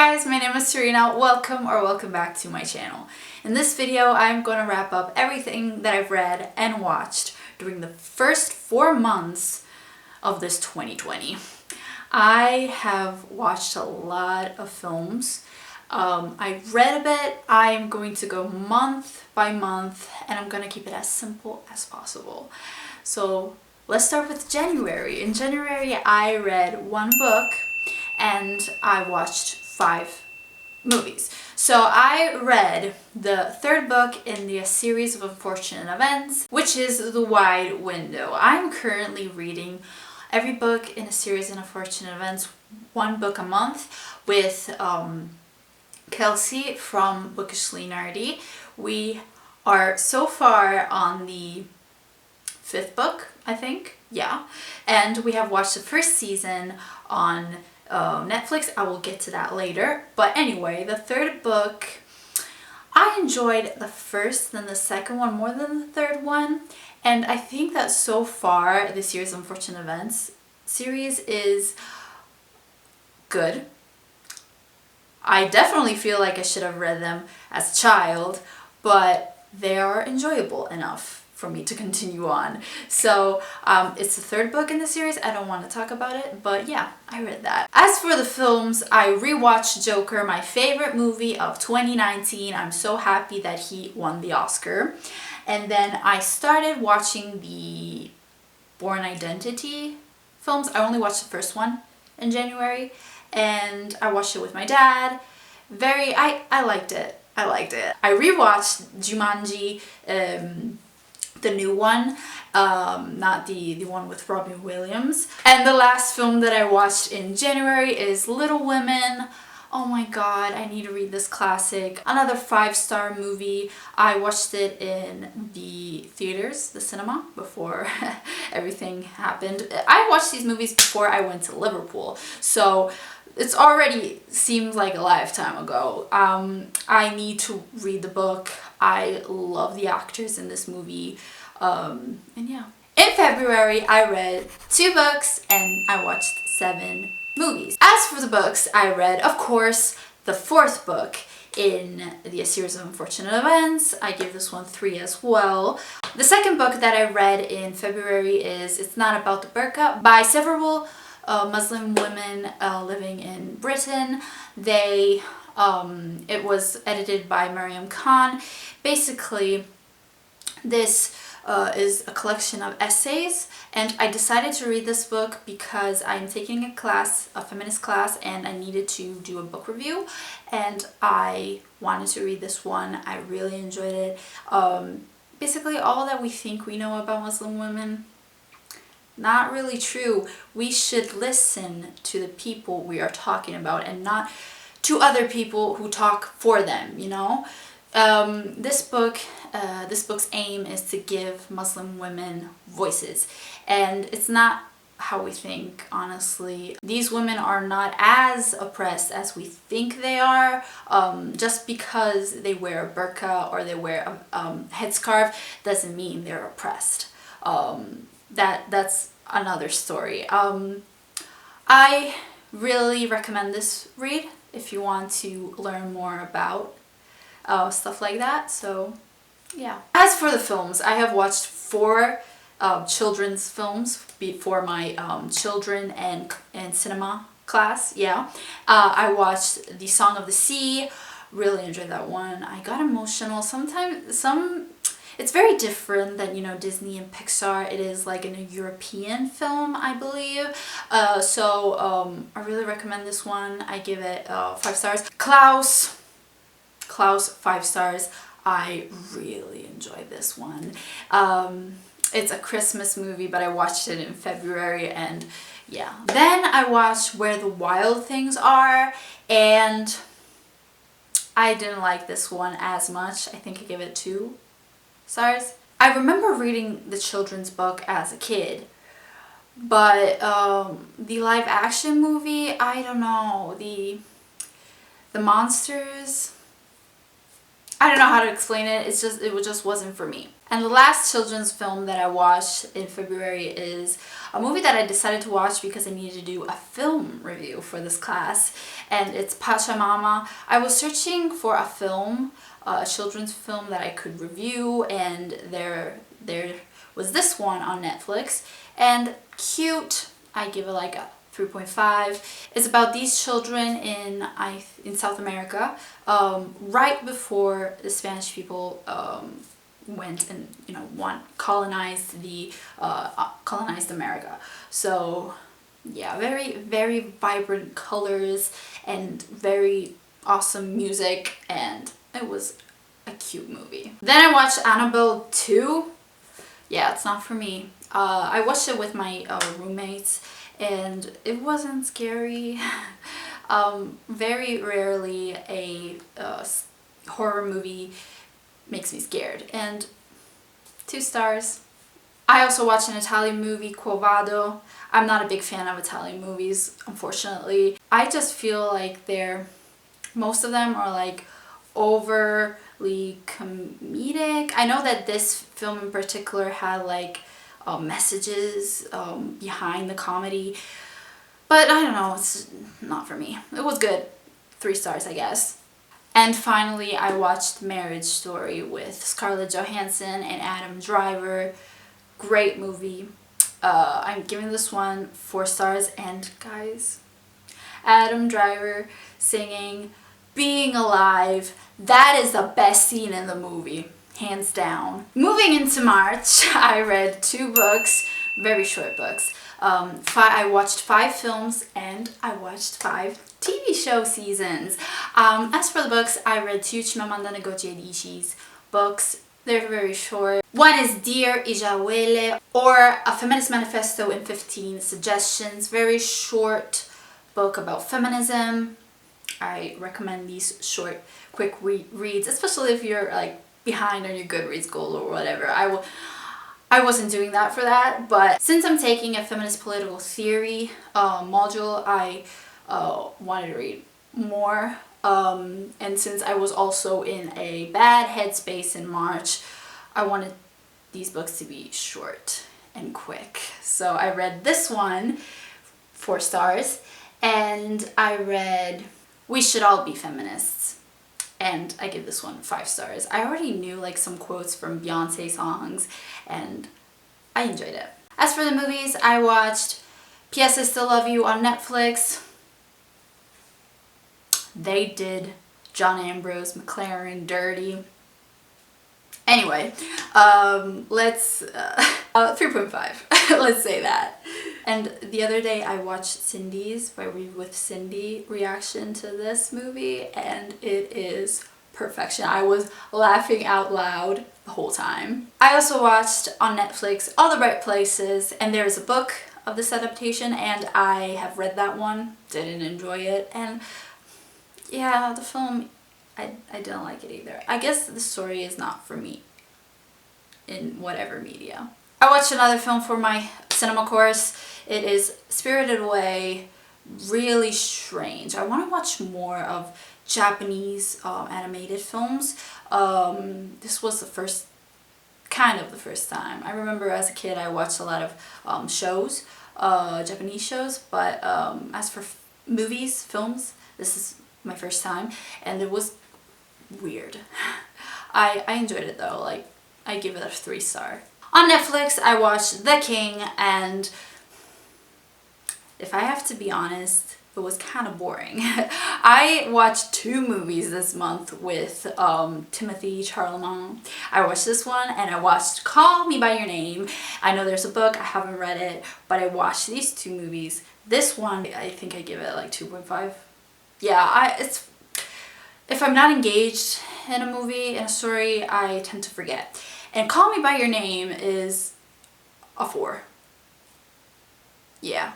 guys, my name is Serena. Welcome back to my channel. In this video, I'm going to wrap up everything that I've read and watched during the first 4 months of this 2020. I have watched a lot of films. I read a bit. I'm going to go month by month and I'm going to keep it as simple as possible. So let's start with January. In January, I read 1 book and I watched 5 movies. So I read the 3rd book in the series of unfortunate events, which is The Wide Window. I'm currently reading every book in a series of unfortunate events, 1 book a month, with Kelsey from Bookishly Nerdy. We are so far on the 5th book, I think. Yeah. And we have watched the first season on Netflix. I will get to that later. But anyway, the 3rd book, I enjoyed the first and the second one more than the 3rd one. And I think that so far, the series of unfortunate events series is good. I definitely feel like I should have read them as a child, but they are enjoyable enough for me to continue on. So it's the 3rd book in the series. I don't want to talk about it, but yeah, I read that. As for the films, I rewatched Joker, my favorite movie of 2019. I'm so happy that he won the Oscar. And then I started watching the Born Identity films. I only watched the first one in January and I watched it with my dad. I liked it. I rewatched Jumanji, the new one, not the one with Robin Williams. And the last film that I watched in January is Little Women. Oh my god, I need to read this classic. Another 5-star movie. I watched it in the theaters, the cinema, before everything happened. I watched these movies before I went to Liverpool, so it's already seems like a lifetime ago. I need to read the book. I love the actors in this movie. And yeah. In February, I read 2 books and I watched 7 movies. As for the books, I read, of course, the 4th book in the series of unfortunate events. I give this one 3 as well. The 2nd book that I read in February is It's Not About the Burqa by several Muslim women living in Britain. It was edited by Mariam Khan. Basically, this is a collection of essays, and I decided to read this book because I'm taking a feminist class, and I needed to do a book review, and I wanted to read this one. I really enjoyed it. Basically, all that we think we know about Muslim women, not really true. We should listen to the people we are talking about and not to other people who talk for them, you know? This book's aim is to give Muslim women voices, and it's not how we think, honestly. These women are not as oppressed as we think they are. Just because they wear a burqa or they wear a headscarf doesn't mean they're oppressed. That's another story. I really recommend this read if you want to learn more about stuff like that. So yeah. As for the films, I have watched 4 children's films for my children and cinema class. Yeah. I watched The Song of the Sea. Really enjoyed that one. I got emotional. It's very different than, you know, Disney and Pixar. It is like a European film, I believe. So I really recommend this one. I give it 5 stars. Klaus, 5 stars. I really enjoyed this one. It's a Christmas movie, but I watched it in February, and yeah. Then I watched Where the Wild Things Are, and I didn't like this one as much. I think I give it 2 stars. I remember reading the children's book as a kid, but the live action movie, I don't know, the monsters, I don't know how to explain it. It just wasn't for me. And the last children's film that I watched in February is a movie that I decided to watch because I needed to do a film review for this class, and it's Pachamama. I was searching for a film, a children's film that I could review, and there was this one on Netflix, and cute. I give it like a 3.5. It's about these children in South America, right before the Spanish people went and colonized America. So yeah, very vibrant colors and very awesome music, and it was a cute movie. Then I watched Annabelle 2. Yeah, it's not for me. I watched it with my roommates, and it wasn't scary. Very rarely a horror movie makes me scared, and 2 stars. I also watched an Italian movie, Quo Vado. I'm not a big fan of Italian movies, unfortunately. I just feel like most of them are like overly comedic. I know that this film in particular had like messages behind the comedy, but I don't know, it's not for me. It was good. 3 stars, I guess. And finally, I watched Marriage Story with Scarlett Johansson and Adam Driver. Great movie. I'm giving this one 4 stars, and guys, Adam Driver singing Being Alive, that is the best scene in the movie, hands down. Moving into March, I read 2 books, very short books. I watched 5 films, and I watched 5 TV show seasons. As for the books, I read 2 Chimamanda Ngozi Adichie's books. They're very short. One is Dear Ijawele, or A Feminist Manifesto in 15 Suggestions. Very short book about feminism. I recommend these short, quick reads, especially if you're like behind on your Goodreads goal or whatever. I wasn't doing that for that, but since I'm taking a feminist political theory module, I wanted to read more. And since I was also in a bad headspace in March, I wanted these books to be short and quick. So I read this one, 4 stars, and I read We Should All Be Feminists, and I give this one 5 stars. I already knew like some quotes from Beyonce songs, and I enjoyed it. As for the movies, I watched P.S. I Still Love You on Netflix. They did John Ambrose McLaren dirty. Anyway, let's 3.5. Let's say that. And the other day I watched Cindy's My Read with Cindy reaction to this movie, and it is perfection. I was laughing out loud the whole time. I also watched on Netflix All the Right Places, and there's a book of this adaptation, and I have read that one, didn't enjoy it, and yeah, the film, I didn't like it either. I guess the story is not for me in whatever media. I watched another film for my cinema course. It is Spirited Away. Really strange. I want to watch more of Japanese animated films. This was the first time. I remember as a kid I watched a lot of shows, Japanese shows, but as for films, this is my first time, and it was weird. I enjoyed it though, like I give it a 3 star. On Netflix I watched The King, and if I have to be honest, it was kind of boring. I watched 2 movies this month with Timothy Chalamet. I watched this one, and I watched Call Me By Your Name. I know there's a book, I haven't read it, but I watched these 2 movies. This one, I think I give it like 2.5. Yeah, if I'm not engaged in a movie, in a story, I tend to forget. And Call Me By Your Name is a 4. Yeah.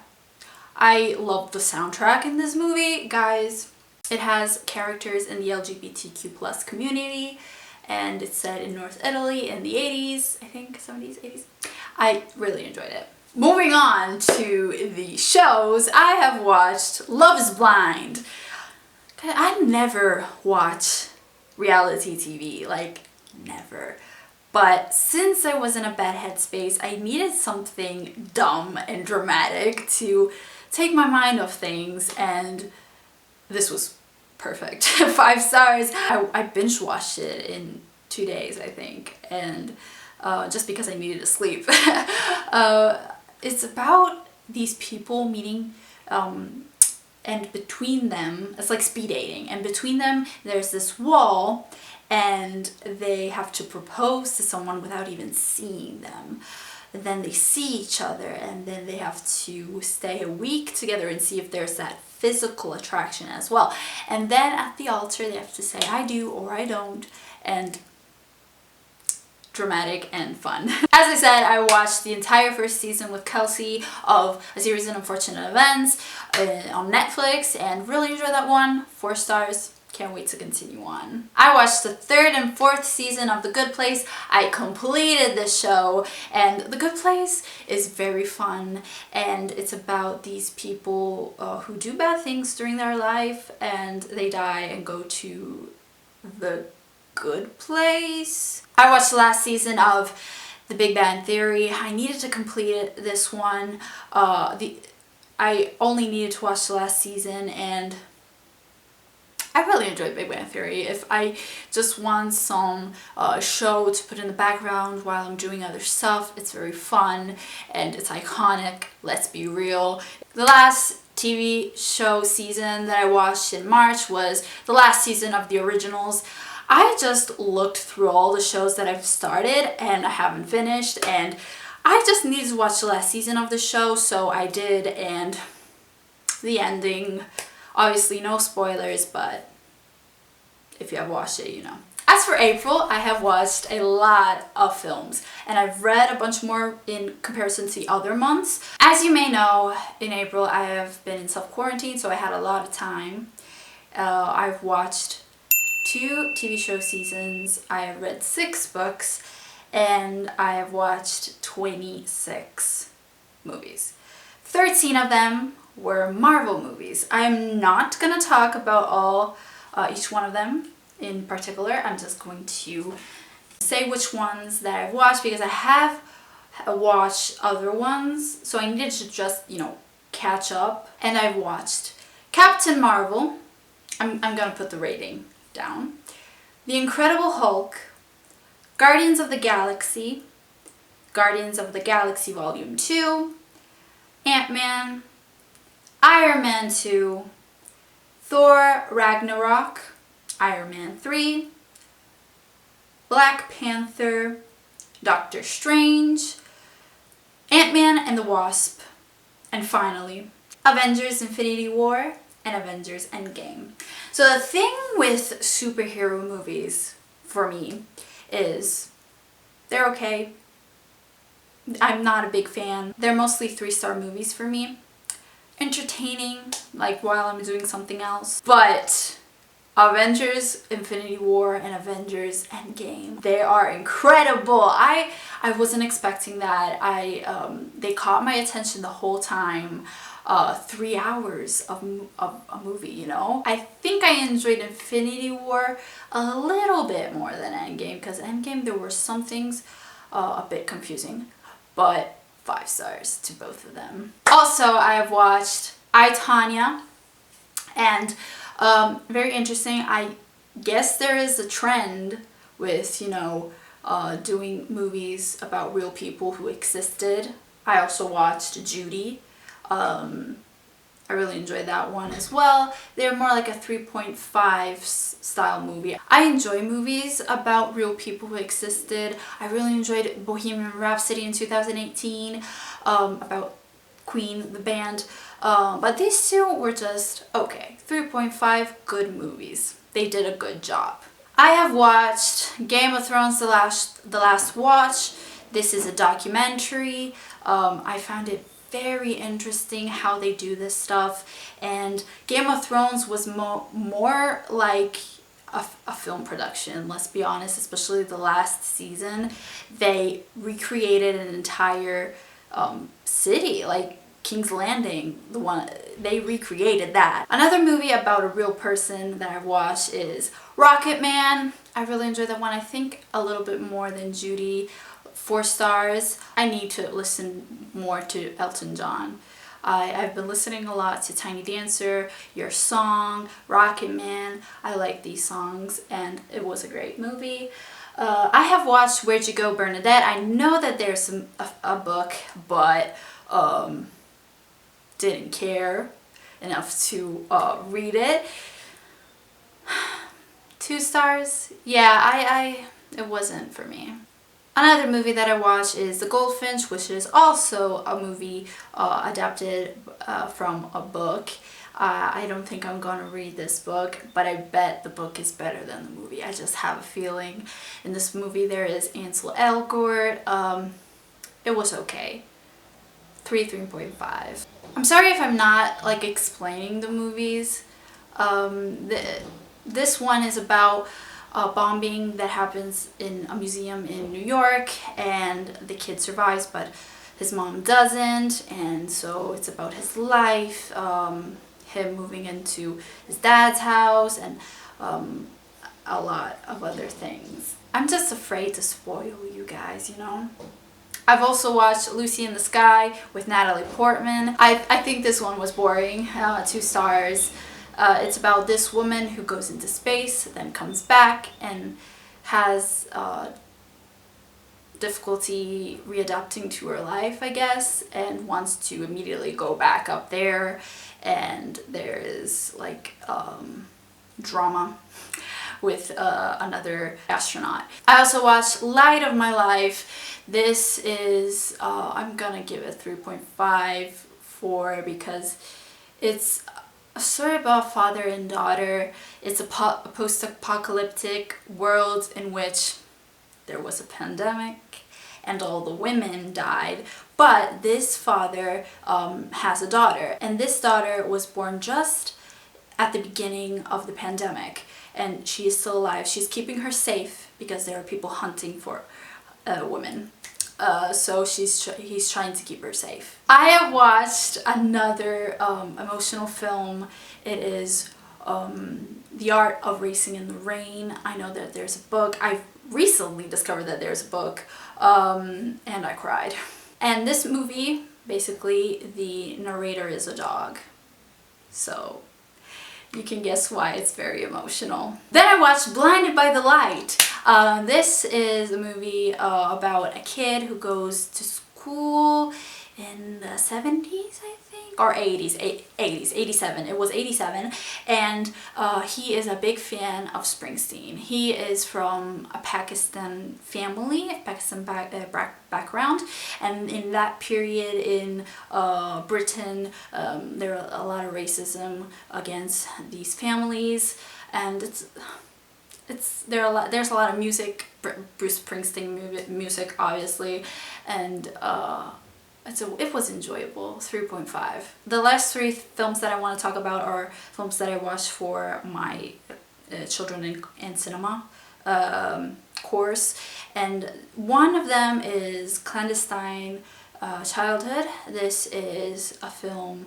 I love the soundtrack in this movie, guys. It has characters in the LGBTQ+ community, and it's set in North Italy in the 80s, I think 70s, 80s. I really enjoyed it. Moving on to the shows, I have watched Love is Blind. I never watch reality TV, like never. But since I was in a bad headspace, I needed something dumb and dramatic to take my mind off things, and this was perfect. 5 stars. I binge watched it in 2 days, I think, and just because I needed to sleep. It's about these people meeting, and between them, it's like speed dating, and between them there's this wall, and they have to propose to someone without even seeing them. And then they see each other, and then they have to stay a week together and see if there's that physical attraction as well. And then at the altar they have to say I do or I don't, and dramatic and fun. As I said, I watched the entire first season with Kelsey of A Series of Unfortunate Events on Netflix, and really enjoyed that one. 4 stars. Can't wait to continue on. I watched the 3rd and 4th season of The Good Place. I completed this show, and The Good Place is very fun, and it's about these people who do bad things during their life, and they die and go to the good place. I watched the last season of The Big Bang Theory. I needed to complete this one. I only needed to watch the last season, and I really enjoyed Big Bang Theory. If I just want some show to put in the background while I'm doing other stuff, it's very fun and it's iconic, let's be real. The last TV show season that I watched in March was the last season of The Originals. I just looked through all the shows that I've started and I haven't finished, and I just needed to watch the last season of the show, so I did, and the ending, obviously no spoilers, but if you have watched it, you know. As for April, I have watched a lot of films, and I've read a bunch more in comparison to the other months. As you may know, in April I have been in self-quarantine, so I had a lot of time. I've watched 2 TV show seasons, I have read 6 books, and I have watched 26 movies. 13 of them were Marvel movies. I'm not gonna talk about each one of them in particular. I'm just going to say which ones that I've watched, because I have watched other ones, so I needed to just, you know, catch up. And I've watched Captain Marvel. I'm gonna put the rating down. The Incredible Hulk, Guardians of the Galaxy, Guardians of the Galaxy Volume 2, Ant-Man, Iron Man 2, Thor Ragnarok, Iron Man 3, Black Panther, Doctor Strange, Ant-Man and the Wasp, and finally, Avengers Infinity War and Avengers Endgame. So the thing with superhero movies, for me, is they're okay. I'm not a big fan. They're mostly 3-star movies for me. Entertaining, like while I'm doing something else. But Avengers Infinity War and Avengers Endgame, they are incredible. I wasn't expecting that. They caught my attention the whole time. 3 hours of a movie, you know? I think I enjoyed Infinity War a little bit more than Endgame, because Endgame there were some things a bit confusing, but 5 stars to both of them. Also, I have watched I, Tonya, and very interesting. I guess there is a trend with, you know, doing movies about real people who existed. I also watched Judy. I really enjoyed that one as well. They're more like a 3.5 style movie. I enjoy movies about real people who existed. I really enjoyed Bohemian Rhapsody in 2018, about Queen, the band. But these 2 were just okay. 3.5 good movies. They did a good job. I have watched Game of Thrones The Last Watch. This is a documentary. I found it very interesting how they do this stuff, and Game of Thrones was more like a film production, let's be honest, especially the last season. They recreated an entire city, like King's Landing, the one they recreated that. Another movie about a real person that I've watched is Rocket Man. I really enjoyed that one. I think a little bit more than Judy. 4 stars. I need to listen more to Elton John. I've been listening a lot to Tiny Dancer, Your Song, Rocket Man. I like these songs and it was a great movie. I have watched Where'd You Go, Bernadette. I know that there's a book, but didn't care enough to read it. 2 stars. Yeah, it wasn't for me. Another movie that I watched is The Goldfinch, which is also a movie adapted from a book. I don't think I'm gonna read this book, but I bet the book is better than the movie. I just have a feeling. In this movie there is Ansel Elgort. It was okay. 3.5. I'm sorry if I'm not like explaining the movies. This one is about a bombing that happens in a museum in New York, and the kid survives but his mom doesn't, and so it's about his life, him moving into his dad's house, and a lot of other things. I'm just afraid to spoil you guys, you know. I've also watched Lucy in the Sky with Natalie Portman. I think this one was boring. 2 stars. It's about this woman who goes into space, then comes back and has difficulty readapting to her life, I guess, and wants to immediately go back up there, and there is like drama with another astronaut. I also watched Light of My Life. This is, I'm gonna give it 3.5 because it's a story about father and daughter. It's a post-apocalyptic world in which there was a pandemic and all the women died, but this father has a daughter, and this daughter was born just at the beginning of the pandemic, and she is still alive. She's keeping her safe because there are people hunting for women. So he's trying to keep her safe. I have watched another emotional film. It is The Art of Racing in the Rain. I know that there's a book. I've recently discovered that there's a book, and I cried. And this movie, basically, the narrator is a dog. So you can guess why it's very emotional. Then I watched Blinded by the Light. This is a movie about a kid who goes to school in the 70s, I think, or 80s, 87. It was 87, and he is a big fan of Springsteen. He is from a Pakistan family, Pakistan background, and in that period in Britain, there were a lot of racism against these families, and there's a lot of music, Bruce Springsteen music, obviously, and it was enjoyable. 3.5. The last 3 films that I want to talk about are films that I watched for my children in cinema course, and one of them is Clandestine Childhood. This is a film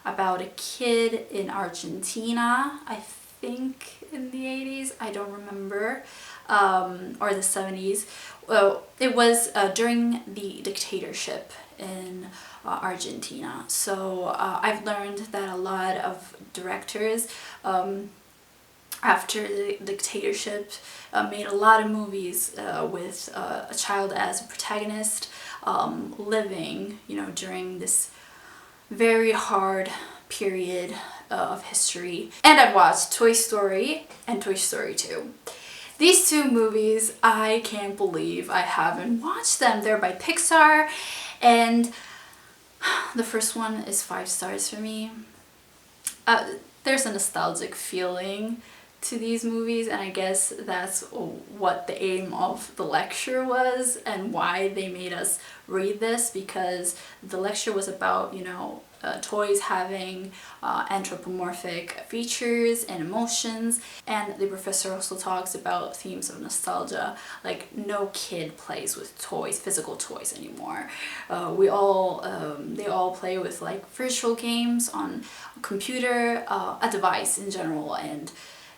about a kid in Argentina, I think in the 80s, I don't remember, or the 70s. Well, it was during the dictatorship in Argentina. So I've learned that a lot of directors after the dictatorship made a lot of movies with a child as a protagonist, living, you know, during this very hard period of history. And I've watched Toy Story and Toy Story 2. These 2 movies, I can't believe I haven't watched them. They're by Pixar, and the first one is 5 stars for me. There's a nostalgic feeling to these movies, and I guess that's what the aim of the lecture was and why they made us read this, because the lecture was about, you know, toys having anthropomorphic features and emotions. And the professor also talks about themes of nostalgia, like no kid plays with toys, physical toys anymore. They all play with like virtual games on a computer, a device in general, and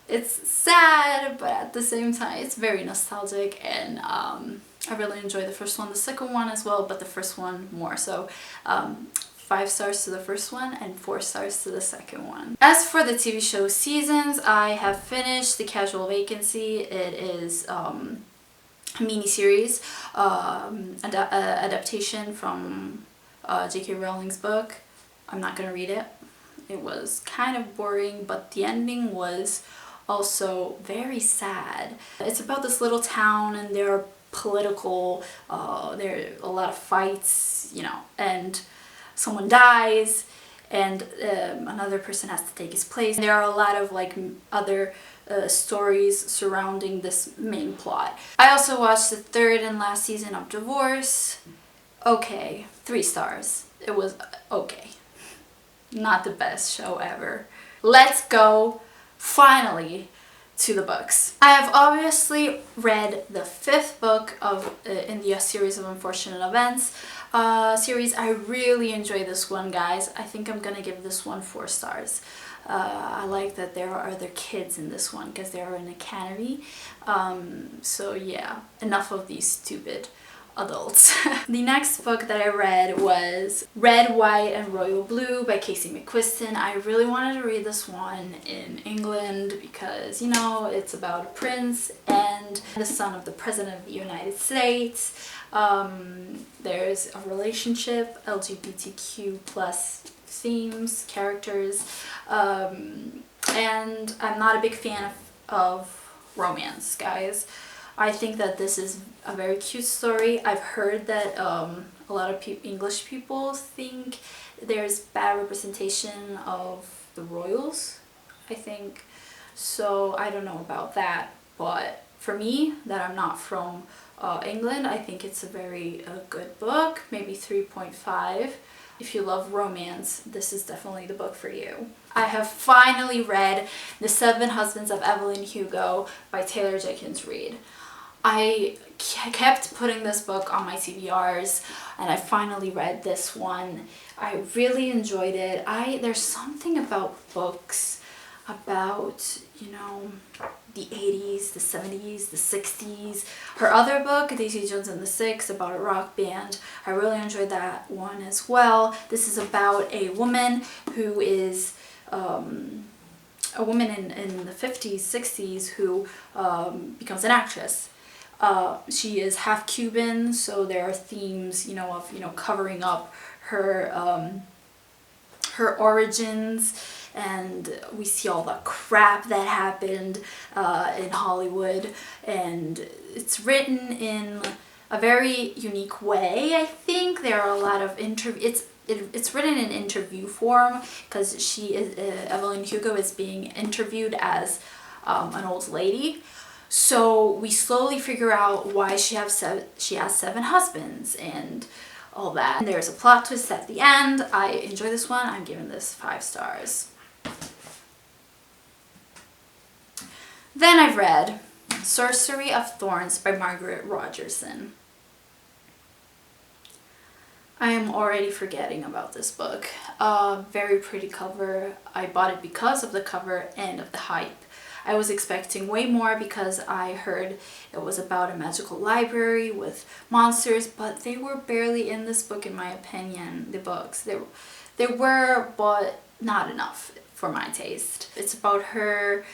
it's sad, but at the same time it's very nostalgic, and I really enjoyed the first one, the second one as well, but the first one more so. 5 stars to the first one and 4 stars to the second one. As for the TV show seasons, I have finished The Casual Vacancy. It is a mini-series, adaptation from J.K. Rowling's book. I'm not gonna read it. It was kind of boring, but the ending was also very sad. It's about this little town, and there are political, there are a lot of fights, you know, and someone dies and another person has to take his place. There are a lot of like other stories surrounding this main plot. I also watched the 3rd and last season of Divorce. Okay, 3 stars. It was okay. Not the best show ever. Let's go finally to the books. I have obviously read the 5th book of in the series of Unfortunate Events series. I really enjoy this one, guys. I think I'm gonna give this one 4 stars. I like that there are other kids in this one because they are in a cannery. So yeah, enough of these stupid adults. The next book that I read was Red, White, and Royal Blue by Casey McQuiston. I really wanted to read this one in England because, you know, it's about a prince and the son of the President of the United States. There's a relationship, LGBTQ plus themes, characters, and I'm not a big fan of romance, guys. I think that this is a very cute story. I've heard that a lot of English people think there's bad representation of the royals, I think. So I don't know about that, but for me, that I'm not from England, I think it's a very good book, maybe 3.5. If you love romance, this is definitely the book for you. I have finally read The 7 Husbands of Evelyn Hugo by Taylor Jenkins Reid. I kept putting this book on my TBRs, and I finally read this one. I really enjoyed it. There's something about books about, you know, the 80s, the 70s, the 60s. Her other book, Daisy Jones and the Six, about a rock band. I really enjoyed that one as well. This is about a woman who is a woman in the 50s, 60s who becomes an actress. She is half Cuban, so there are themes, you know, of, you know, covering up her her origins, and we see all the crap that happened in Hollywood, and it's written in a very unique way. I think there are a lot of it's written in interview form because Evelyn Hugo is being interviewed as an old lady. So we slowly figure out why she has 7 husbands and all that. And there's a plot twist at the end. I enjoy this one. I'm giving this 5 stars. Then I've read Sorcery of Thorns by Margaret Rogerson. I am already forgetting about this book. Very pretty cover. I bought it because of the cover and of the hype. I was expecting way more because I heard it was about a magical library with monsters, but they were barely in this book, in my opinion, the books. They were, but not enough for my taste. It's about her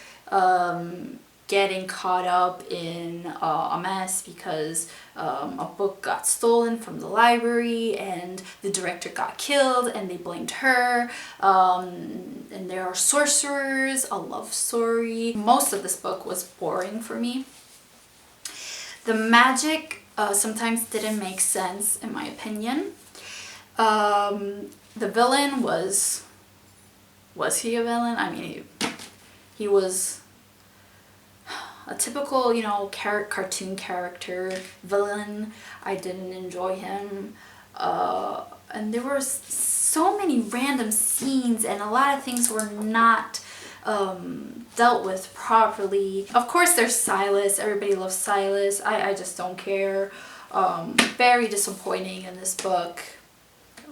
getting caught up in a mess because a book got stolen from the library and the director got killed and they blamed her. And there are sorcerers, a love story. Most of this book was boring for me. The magic sometimes didn't make sense, in my opinion. The villain was he a villain? I mean, he was a typical, you know, cartoon character villain. I didn't enjoy him. And there was so many random scenes and a lot of things were not dealt with properly. Of course there's Silas, everybody loves Silas. I just don't care. Very disappointing in this book,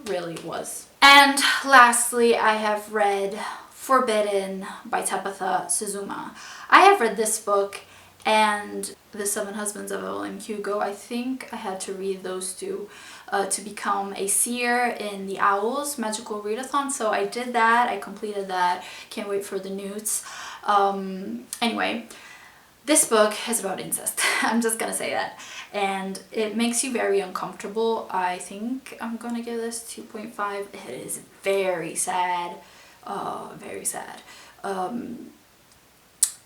really was. And lastly, I have read Forbidden by Tabitha Suzuma. I have read this book and The Seven Husbands of Evelyn Hugo. I think I had to read those two to become a seer in the Owls Magical Readathon. So I did that. I completed that. Can't wait for the newts. Anyway, this book is about incest. I'm just gonna say that. And it makes you very uncomfortable. I think I'm gonna give this 2.5. It is very sad. Very sad.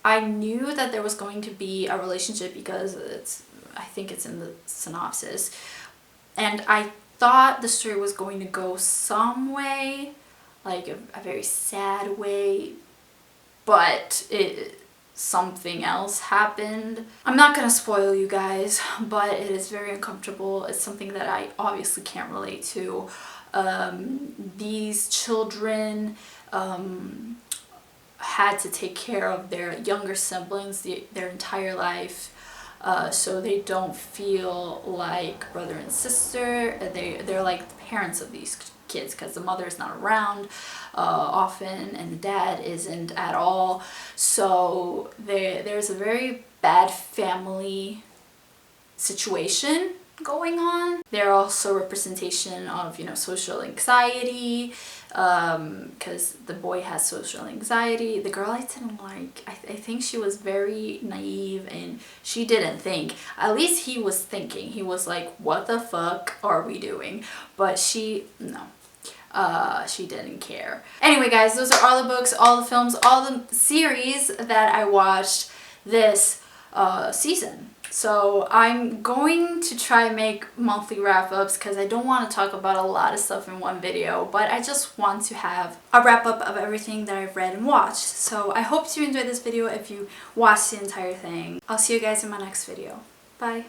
I knew that there was going to be a relationship because I think it's in the synopsis. And I thought the story was going to go some way, like a very sad way, but something else happened. I'm not gonna spoil you guys, but it is very uncomfortable. It's something that I obviously can't relate to. These children had to take care of their younger siblings their entire life, so they don't feel like brother and sister. They're like the parents of these kids because the mother is not around often and the dad isn't at all. So there's a very bad family situation going on. They're also representation of, you know, social anxiety, because the boy has social anxiety. The girl I didn't like, I think she was very naive and she didn't think. At least he was thinking. He was like, what the fuck are we doing? But she, no. She didn't care. Anyway guys, those are all the books, all the films, all the series that I watched this season. So I'm going to try and make monthly wrap-ups because I don't want to talk about a lot of stuff in one video, but I just want to have a wrap-up of everything that I've read and watched. So I hope you enjoyed this video if you watched the entire thing. I'll see you guys in my next video. Bye.